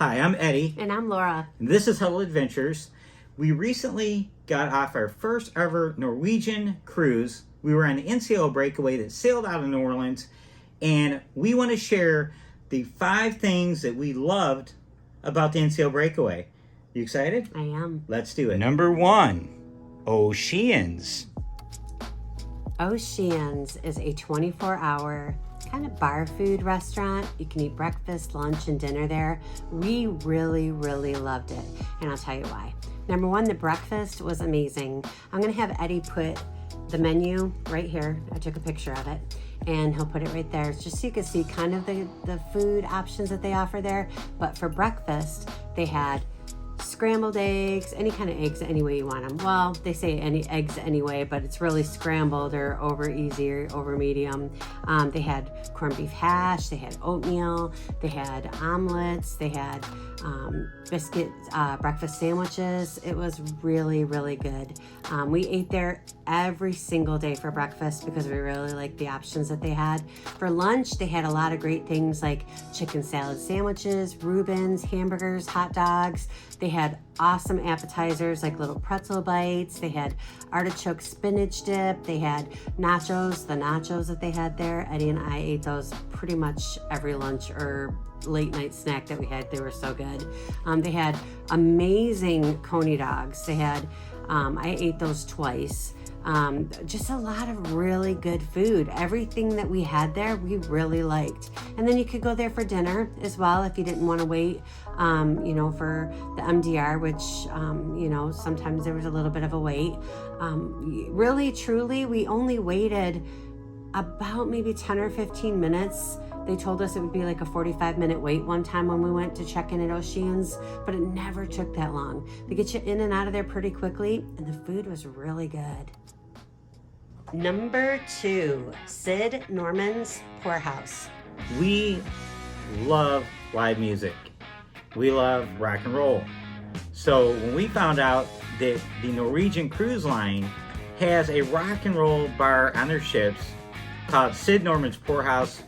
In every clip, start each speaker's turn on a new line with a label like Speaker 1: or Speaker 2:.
Speaker 1: Hi, I'm Eddie.
Speaker 2: And I'm Laura.
Speaker 1: And this is Huddle Adventures. We recently got off our first ever Norwegian cruise. We were on the NCO Breakaway that sailed out of New Orleans, and we want to share the 5 things that we loved about the NCO Breakaway. You excited?
Speaker 2: I am.
Speaker 1: Let's do it. Number 1, Oceans.
Speaker 2: Oceans is a 24-hour kind of bar food restaurant. You can eat breakfast, lunch, and dinner there. We really loved it, and I'll tell you why. Number 1, the breakfast was amazing. I'm gonna have Eddie put the menu right here. I took a picture of it, and he'll put it right there just so you can see kind of the food options that they offer there. But for breakfast, they had scrambled eggs, any kind of eggs any way you want them. Well, they say any eggs anyway, but it's really scrambled or over easy or over medium. They had corned beef hash, they had oatmeal, they had omelets, they had biscuit breakfast sandwiches. It was really good. We ate there every single day for breakfast because we really liked the options that they had. For lunch, they had a lot of great things like chicken salad sandwiches, Reubens, hamburgers, hot dogs. They had awesome appetizers like little pretzel bites. They had artichoke spinach dip. They had nachos, the nachos that they had there. Eddie and I ate those pretty much every lunch or late night snack that we had. They were so good. They had amazing coney dogs. They had, I ate those twice. Just a lot of really good food. Everything that we had there, we really liked. And then you could go there for dinner as well if you didn't want to wait, for the MDR, which, sometimes there was a little bit of a wait. Really, truly, we only waited about maybe 10 or 15 minutes. They told us it would be like a 45-minute wait one time when we went to check in at Oceans, but it never took that long. They get you in and out of there pretty quickly, and the food was really good. Number 2, Sid Norman's Poorhouse.
Speaker 1: We love live music. We love rock and roll. So when we found out that the Norwegian cruise line has a rock and roll bar on their ships called Sid Norman's Poorhouse,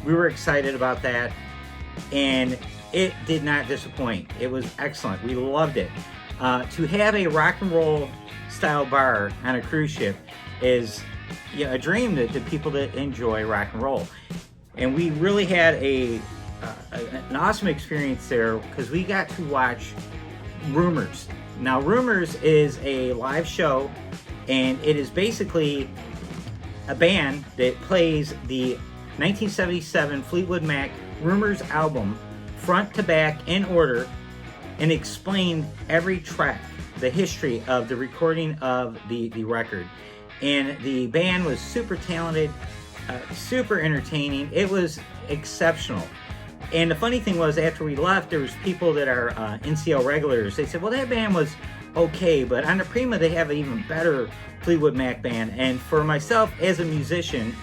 Speaker 1: we were excited about that, and it did not disappoint. It was excellent. We loved it. To have a rock and roll style bar on a cruise ship is a dream to people that enjoy rock and roll. And we really had an awesome experience there because we got to watch Rumors. Now, Rumors is a live show, and it is basically a band that plays the 1977 Fleetwood Mac Rumors album front to back in order and explain every track, the history of the recording of the record. And the band was super talented, super entertaining. It was exceptional. And the funny thing was, after we left, there was people that are NCL regulars. They said, well, that band was okay, but on the Prima they have an even better Fleetwood Mac band. And for myself as a musician,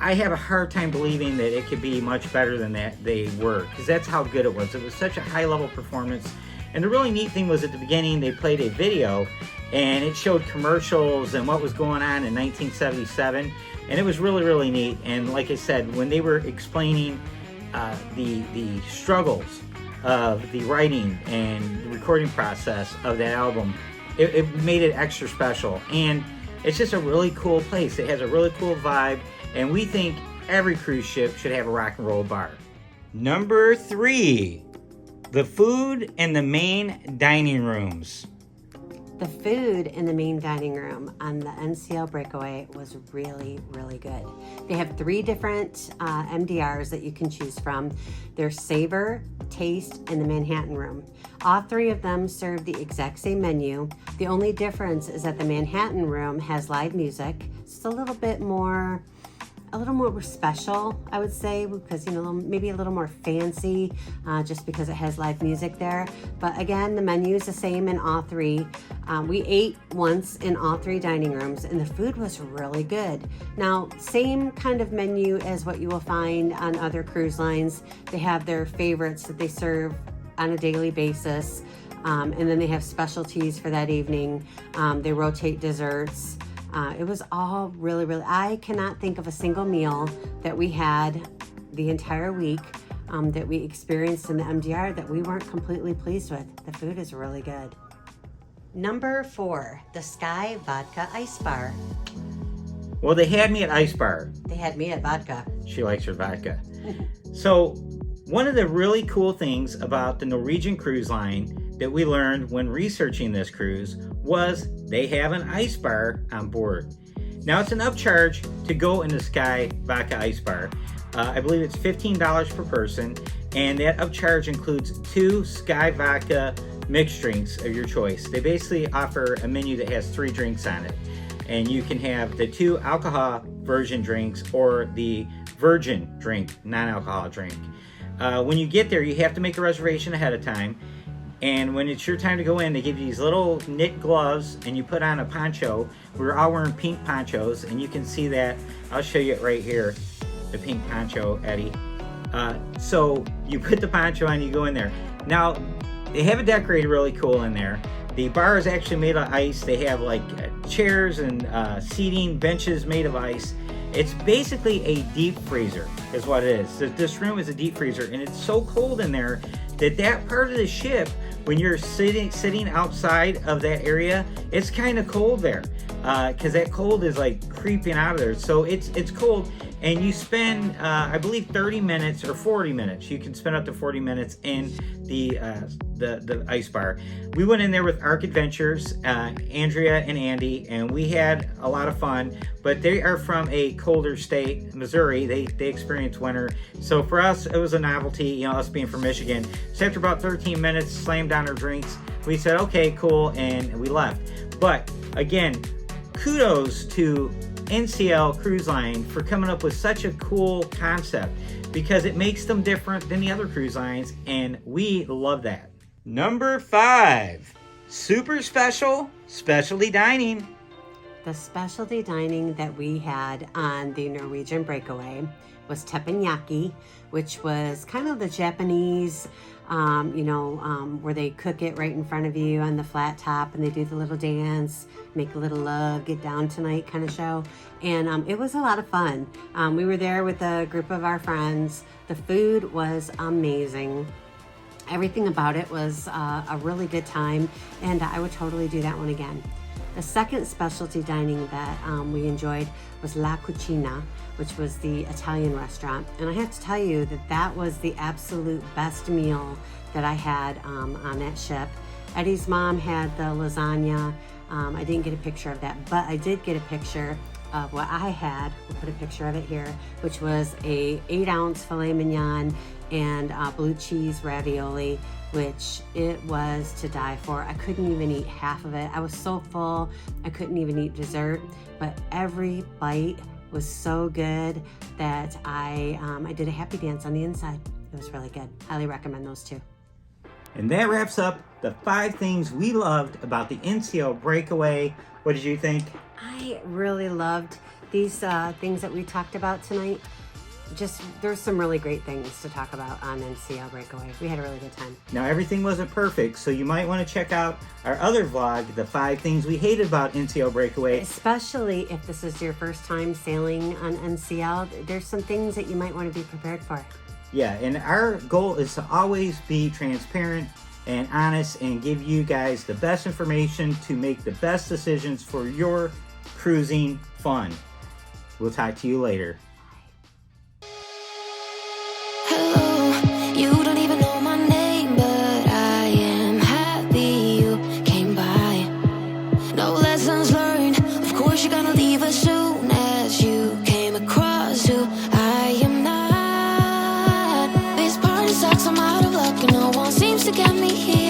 Speaker 1: I have a hard time believing that it could be much better than that they were, because that's how good it was. It was such a high-level performance. And the really neat thing was, at the beginning, they played a video, and it showed commercials and what was going on in 1977, and it was really neat. And like I said, when they were explaining the struggles of the writing and the recording process of that album, it made it extra special. And it's just a really cool place. It has a really cool vibe. And we think every cruise ship should have a rock and roll bar. Number 3, the food in the main dining rooms.
Speaker 2: The food in the main dining room on the NCL Breakaway was really good. They have 3 different MDRs that you can choose from. They're Savor, Taste, and the Manhattan Room. All 3 of them serve the exact same menu. The only difference is that the Manhattan Room has live music. It's a little more special, I would say, because, maybe a little more fancy, just because it has live music there. But again, the menu is the same in all 3. We ate once in all 3 dining rooms, and the food was really good. Now, same kind of menu as what you will find on other cruise lines. They have their favorites that they serve on a daily basis, and then they have specialties for that evening. They rotate desserts. It was all really, I cannot think of a single meal that we had the entire week that we experienced in the MDR that we weren't completely pleased with. The food is really good. Number 4, the Sky Vodka Ice Bar.
Speaker 1: Well, they had me at Ice Bar.
Speaker 2: They had me at vodka.
Speaker 1: She likes her vodka. So one of the really cool things about the Norwegian Cruise Line that we learned when researching this cruise was they have an ice bar on board. Now it's an upcharge to go in the Sky Vodka Ice Bar. I believe it's $15 per person, and that upcharge includes 2 Sky Vodka mixed drinks of your choice. They basically offer a menu that has 3 drinks on it, and you can have the 2 alcohol version drinks or the virgin drink, non-alcoholic drink. When you get there, you have to make a reservation ahead of time, and when it's your time to go in, they give you these little knit gloves, and you put on a poncho. We're all wearing pink ponchos, and you can see that. I'll show you it right here, the pink poncho, Eddie. So you put the poncho on, you go in there. Now, they have it decorated really cool in there. The bar is actually made of ice. They have like chairs and seating, benches made of ice. It's basically a deep freezer is what it is. This room is a deep freezer, and it's so cold in there that part of the ship, when you're sitting outside of that area, it's kind of cold there because that cold is like creeping out of there. So it's cold, and you spend I believe 30 minutes or 40 minutes. You can spend up to 40 minutes in the ice bar. We went in there with Arc Adventures, Andrea and Andy, and we had a lot of fun. But they are from a colder state, Missouri. They experience winter. So for us, it was a novelty, you know, us being from Michigan. So after about 13 minutes, slammed down our drinks. We said, okay, cool, and we left. But again, kudos to NCL Cruise Line for coming up with such a cool concept, because it makes them different than the other cruise lines, and we love that. Number 5, super special specialty dining.
Speaker 2: The specialty dining that we had on the Norwegian Breakaway was teppanyaki, which was kind of the Japanese, where they cook it right in front of you on the flat top, and they do the little dance, make a little love, get down tonight kind of show. And it was a lot of fun. We were there with a group of our friends. The food was amazing. Everything about it was a really good time, and I would totally do that one again. The second specialty dining that we enjoyed was La Cucina, which was the Italian restaurant. And I have to tell you that was the absolute best meal that I had on that ship. Eddie's mom had the lasagna. I didn't get a picture of that, but I did get a picture of what I had. We'll put a picture of it here, which was a 8-ounce filet mignon and blue cheese ravioli, which it was to die for. I couldn't even eat half of it. I was so full, I couldn't even eat dessert, but every bite was so good that I did a happy dance on the inside. It was really good. Highly recommend those 2.
Speaker 1: And that wraps up the 5 things we loved about the NCL Breakaway. What did you think?
Speaker 2: I really loved these things that we talked about tonight. Just, there's some really great things to talk about on NCL Breakaway. We had a really good time.
Speaker 1: Now, everything wasn't perfect, so you might want to check out our other vlog, the 5 things we hated about NCL Breakaway.
Speaker 2: Especially if this is your first time sailing on NCL, there's some things that you might want to be prepared for.
Speaker 1: Yeah, and our goal is to always be transparent and honest and give you guys the best information to make the best decisions for your cruising fun. We'll talk to you later.
Speaker 3: Hello, you don't even know my name, but I am happy you came by. No lessons learned, of course you're gonna leave as soon as you came across who I am not. This party sucks, I'm out of luck, and no one seems to get me here.